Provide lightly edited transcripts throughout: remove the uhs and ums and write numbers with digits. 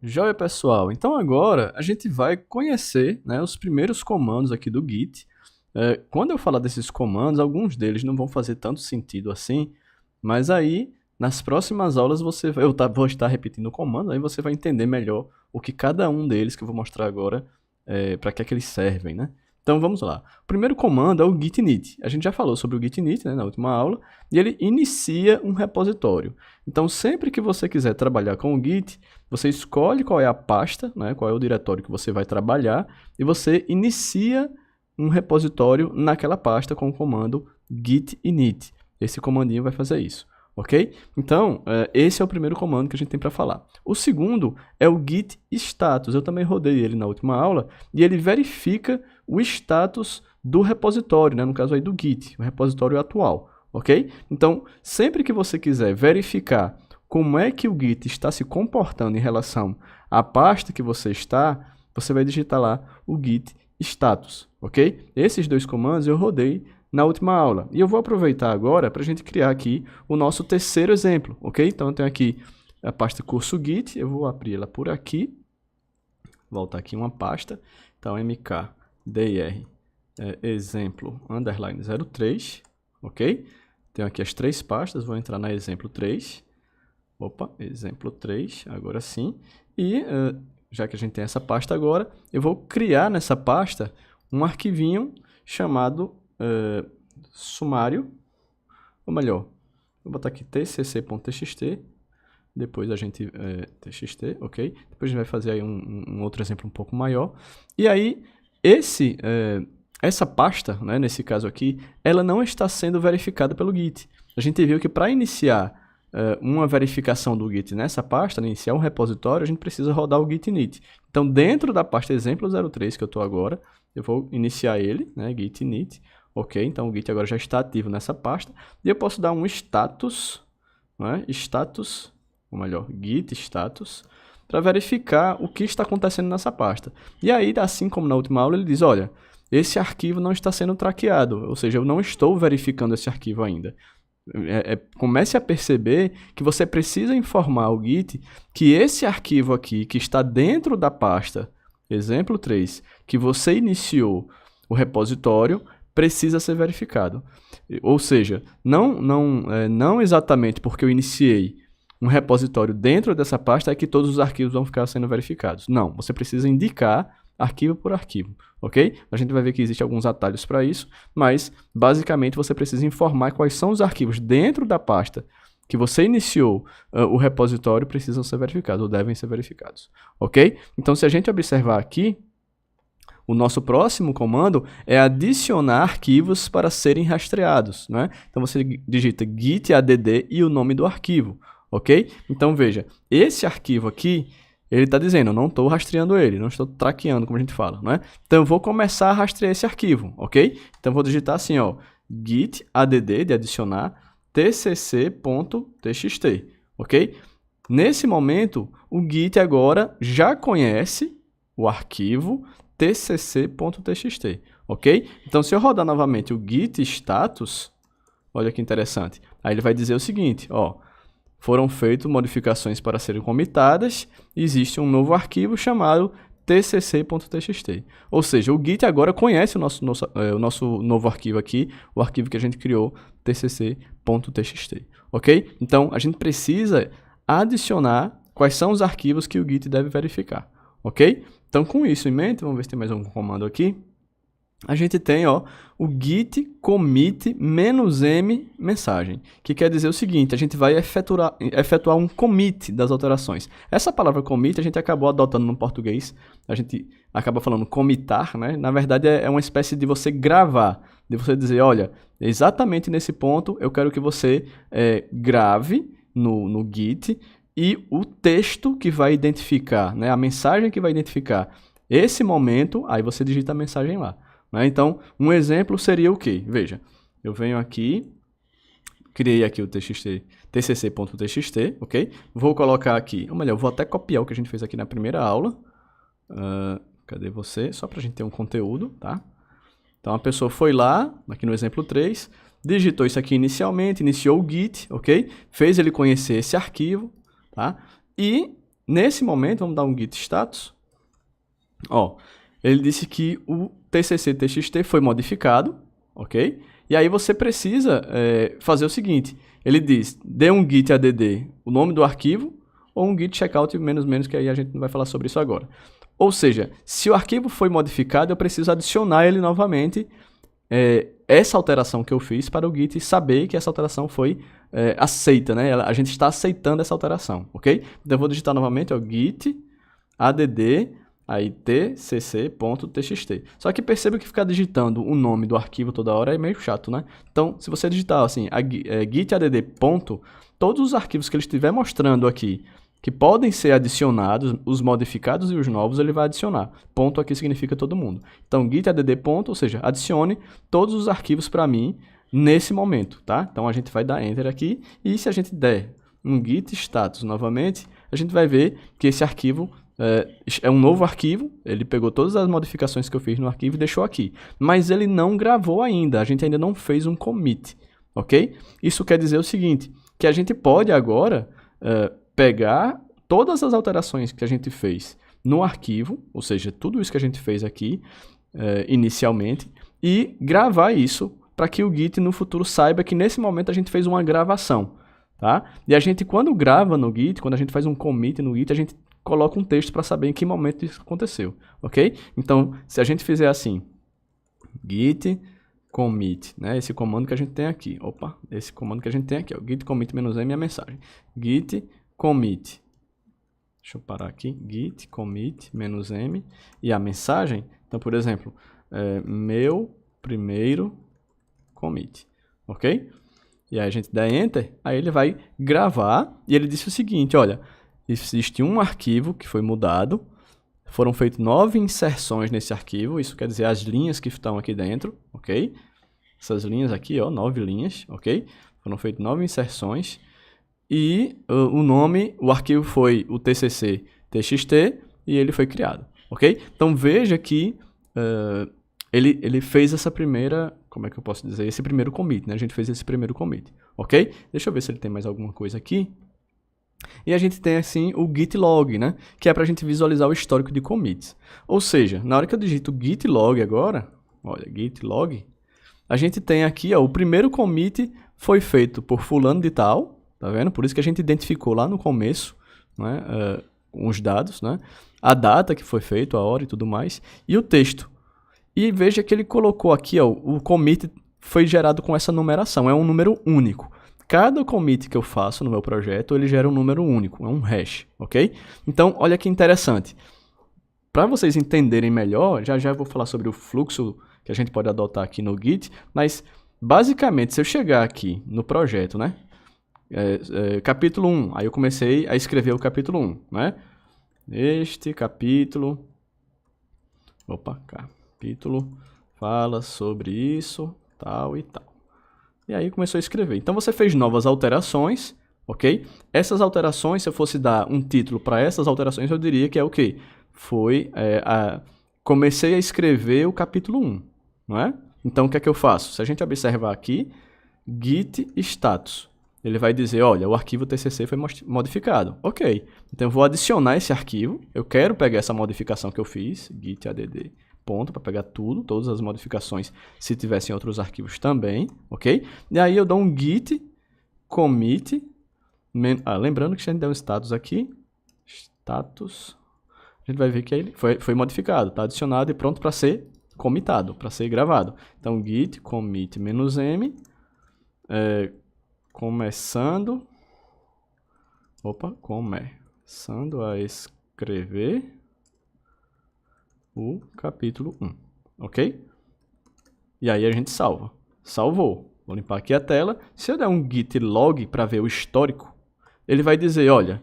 Joia, pessoal. Então agora a gente vai conhecer, né, os primeiros comandos aqui do Git. Quando eu falar desses comandos, alguns deles não vão fazer tanto sentido assim, mas aí nas próximas aulas vou estar repetindo o comando, aí você vai entender melhor o que cada um deles que eu vou mostrar agora, para que é que eles servem, né? Então vamos lá. O primeiro comando é o git init. A gente já falou sobre o git init, né, na última aula, e ele inicia um repositório. Então sempre que você quiser trabalhar com o Git, você escolhe qual é a pasta, né, qual é o diretório que você vai trabalhar, e você inicia um repositório naquela pasta com o comando git init. Esse comandinho vai fazer isso, ok? Então, esse é o primeiro comando que a gente tem para falar. O segundo é o git status. Eu também rodei ele na última aula, e ele verifica o status do repositório, né, no caso aí do Git, o repositório atual, ok? Então, sempre que você quiser verificar como é que o Git está se comportando em relação à pasta que você está, você vai digitar lá o git status, ok? Esses dois comandos eu rodei na última aula. E eu vou aproveitar agora para a gente criar aqui o nosso terceiro exemplo, ok? Então eu tenho aqui a pasta curso Git, eu vou abrir ela por aqui, voltar aqui uma pasta, então mkdir exemplo underline 03, ok? Tenho aqui as três pastas, vou entrar na exemplo 3. Opa, exemplo 3, agora sim. E, já que a gente tem essa pasta agora, eu vou criar nessa pasta um arquivinho chamado sumário, ou melhor, vou botar aqui tcc.txt, depois a gente, txt, ok? Depois a gente vai fazer aí um outro exemplo um pouco maior. E aí, essa pasta, né, nesse caso aqui, ela não está sendo verificada pelo Git. A gente viu que para iniciar uma verificação do Git nessa pasta, né, iniciar um repositório, a gente precisa rodar o git init. Então, dentro da pasta exemplo 03 que eu estou agora, eu vou iniciar ele, né, git init, ok? Então, o Git agora já está ativo nessa pasta, e eu posso dar um status, né, status, ou melhor, git status, para verificar o que está acontecendo nessa pasta. E aí, assim como na última aula, ele diz, olha, esse arquivo não está sendo traqueado, ou seja, eu não estou verificando esse arquivo ainda. Comece a perceber que você precisa informar o Git que esse arquivo aqui, que está dentro da pasta exemplo 3, que você iniciou o repositório, precisa ser verificado. Ou seja, não exatamente porque eu iniciei um repositório dentro dessa pasta é que todos os arquivos vão ficar sendo verificados. Não, você precisa indicar arquivo por arquivo, ok? A gente vai ver que existem alguns atalhos para isso, mas basicamente você precisa informar quais são os arquivos dentro da pasta que você iniciou o repositório precisam ser verificados, ou devem ser verificados, ok? Então, se a gente observar aqui, o nosso próximo comando é adicionar arquivos para serem rastreados, né? Então, você digita git add e o nome do arquivo, ok? Então, veja, esse arquivo aqui, ele está dizendo, eu não estou rastreando ele, não estou traqueando, como a gente fala, né? Então, eu vou começar a rastrear esse arquivo, ok? Então, eu vou digitar assim, ó, git add, de adicionar, tcc.txt, ok? Nesse momento, o Git agora já conhece o arquivo tcc.txt, ok? Então, se eu rodar novamente o git status, olha que interessante, aí ele vai dizer o seguinte, ó, foram feitas modificações para serem comitadas, existe um novo arquivo chamado tcc.txt. Ou seja, o Git agora conhece o nosso novo arquivo aqui, o arquivo que a gente criou, tcc.txt. Ok? Então, a gente precisa adicionar quais são os arquivos que o Git deve verificar. Ok? Então, com isso em mente, vamos ver se tem mais algum comando aqui. A gente tem ó, o git commit "-m" mensagem, que quer dizer o seguinte, a gente vai efetuar um commit das alterações. Essa palavra commit a gente acabou adotando no português, a gente acaba falando commitar, né? Na verdade é uma espécie de você gravar, de você dizer, olha, exatamente nesse ponto eu quero que você grave no Git e o texto que vai identificar, né? A mensagem que vai identificar esse momento, aí você digita a mensagem lá. Né? Então, um exemplo seria o quê? Veja, eu venho aqui, criei aqui o tcc.txt, ok? Vou colocar aqui, ou melhor, vou até copiar o que a gente fez aqui na primeira aula. Cadê você? Só para a gente ter um conteúdo, tá? Então, a pessoa foi lá, aqui no exemplo 3, digitou isso aqui inicialmente, iniciou o Git, ok? Fez ele conhecer esse arquivo, tá? E Nesse momento, vamos dar um git status. Ó, ele disse que o tcc/txt foi modificado, ok? E aí você precisa fazer o seguinte, ele diz, dê um git add o nome do arquivo, ou um git checkout menos, que aí a gente não vai falar sobre isso agora. Ou seja, se o arquivo foi modificado, eu preciso adicionar ele novamente, essa alteração que eu fiz, para o Git saber que essa alteração foi aceita, né? A gente está aceitando essa alteração, ok? Então eu vou digitar novamente, ó, git add aí tcc.txt. Só que perceba que ficar digitando o nome do arquivo toda hora é meio chato, né? Então, se você digitar assim, git add ponto, todos os arquivos que ele estiver mostrando aqui, que podem ser adicionados, os modificados e os novos, ele vai adicionar. Ponto aqui significa todo mundo. Então, git add ponto, ou seja, adicione todos os arquivos para mim nesse momento, tá? Então, a gente vai dar Enter aqui, e se a gente der um git status novamente, a gente vai ver que esse arquivo é um novo arquivo, ele pegou todas as modificações que eu fiz no arquivo e deixou aqui. Mas ele não gravou ainda, a gente ainda não fez um commit, ok? Isso quer dizer o seguinte, que a gente pode agora pegar todas as alterações que a gente fez no arquivo, ou seja, tudo isso que a gente fez aqui inicialmente, e gravar isso para que o Git no futuro saiba que nesse momento a gente fez uma gravação, tá? E a gente, quando grava no Git, quando a gente faz um commit no Git, a gente coloca um texto para saber em que momento isso aconteceu, ok? Então, se a gente fizer assim, git commit, né? Esse comando que a gente tem aqui, esse comando que a gente tem aqui, ó, git commit -m é a mensagem, git commit, deixa eu parar aqui, git commit -m e a mensagem, então, por exemplo, meu primeiro commit, ok? E aí a gente dá Enter, aí ele vai gravar, e ele disse o seguinte, olha, existe um arquivo que foi mudado, foram feitas 9 inserções nesse arquivo, isso quer dizer as linhas que estão aqui dentro, ok? Essas linhas aqui, ó, 9 linhas, ok? Foram feitas 9 inserções, e o arquivo foi o tcc/txt, e ele foi criado, ok? Então veja que ele fez essa primeira, como é que eu posso dizer, esse primeiro commit, né? A gente fez esse primeiro commit, ok? Deixa eu ver se ele tem mais alguma coisa aqui. E a gente tem assim o git log, né? Que é para a gente visualizar o histórico de commits. Ou seja, na hora que eu digito git log agora, olha, git log, a gente tem aqui, ó, o primeiro commit foi feito por fulano de tal, tá vendo? Por isso que a gente identificou lá no começo, né, os dados, né? A data que foi feito, a hora e tudo mais, e o texto. E veja que ele colocou aqui, ó, o commit foi gerado com essa numeração, é um número único. Cada commit que eu faço no meu projeto, ele gera um número único, é um hash, ok? Então, olha que interessante. Para vocês entenderem melhor, já eu vou falar sobre o fluxo que a gente pode adotar aqui no Git, mas, basicamente, se eu chegar aqui no projeto, né? Capítulo 1, aí eu comecei a escrever o capítulo 1, né? Este capítulo fala sobre isso, tal e tal. E aí começou a escrever. Então você fez novas alterações, ok? Essas alterações, se eu fosse dar um título para essas alterações, eu diria que é o quê? Foi, comecei a escrever o capítulo 1, não é? Então o que é que eu faço? Se a gente observar aqui, git status, ele vai dizer, olha, o arquivo TCC foi modificado. Ok, então eu vou adicionar esse arquivo, eu quero pegar essa modificação que eu fiz, git add ponto, para pegar tudo, todas as modificações, se tivessem outros arquivos também, ok? E aí eu dou um git commit, lembrando que a gente deu um status aqui, status, a gente vai ver que ele foi modificado, está adicionado e pronto para ser commitado, para ser gravado. Então, git commit -m, começando a escrever o capítulo 1, ok? E aí a gente salva. Salvou. Vou limpar aqui a tela. Se eu der um git log para ver o histórico, ele vai dizer, olha,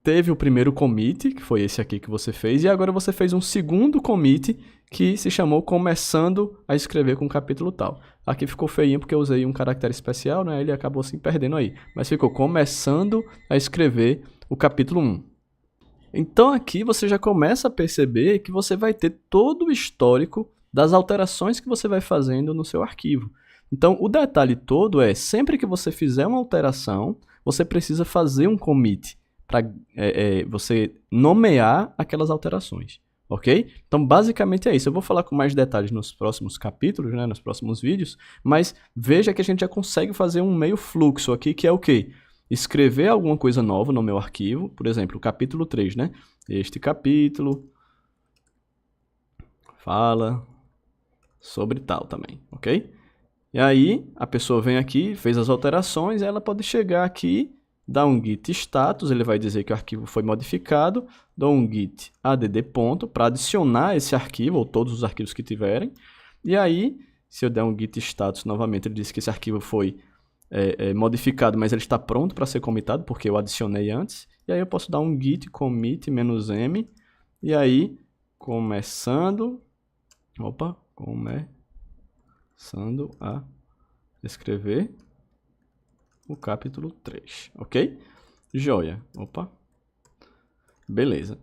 teve o primeiro commit, que foi esse aqui que você fez, e agora você fez um segundo commit que se chamou começando a escrever com o capítulo tal. Aqui ficou feinho porque eu usei um caractere especial, né? Ele acabou se perdendo aí. Mas ficou começando a escrever o capítulo 1. Então aqui você já começa a perceber que você vai ter todo o histórico das alterações que você vai fazendo no seu arquivo. Então o detalhe todo é, sempre que você fizer uma alteração, você precisa fazer um commit para você nomear aquelas alterações, ok? Então, basicamente é isso. Eu vou falar com mais detalhes nos próximos capítulos, né, nos próximos vídeos, mas veja que a gente já consegue fazer um meio fluxo aqui, que é o quê? Escrever alguma coisa nova no meu arquivo, por exemplo, o capítulo 3, né? Este capítulo fala sobre tal também, ok? E aí, a pessoa vem aqui, fez as alterações, ela pode chegar aqui, dar um git status, ele vai dizer que o arquivo foi modificado, dou um git add ponto para adicionar esse arquivo, ou todos os arquivos que tiverem, e aí, se eu der um git status novamente, ele diz que esse arquivo foi modificado, mas ele está pronto para ser comitado, porque eu adicionei antes, e aí eu posso dar um git commit -m, e aí, começando a escrever o capítulo 3, ok? Joia, beleza.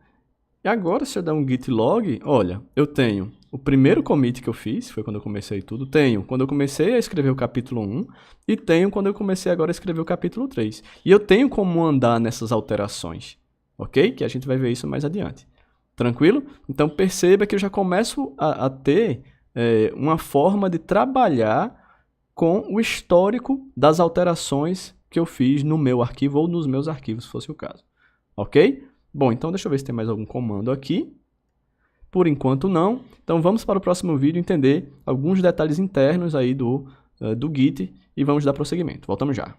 E agora, se eu der um git log, olha, eu tenho o primeiro commit que eu fiz, foi quando eu comecei tudo, tenho quando eu comecei a escrever o capítulo 1, e tenho quando eu comecei agora a escrever o capítulo 3. E eu tenho como andar nessas alterações, ok? Que a gente vai ver isso mais adiante. Tranquilo? Então perceba que eu já começo a ter uma forma de trabalhar com o histórico das alterações que eu fiz no meu arquivo ou nos meus arquivos, se fosse o caso. Ok? Bom, então deixa eu ver se tem mais algum comando aqui. Por enquanto não. Então vamos para o próximo vídeo entender alguns detalhes internos aí do Git e vamos dar prosseguimento. Voltamos já.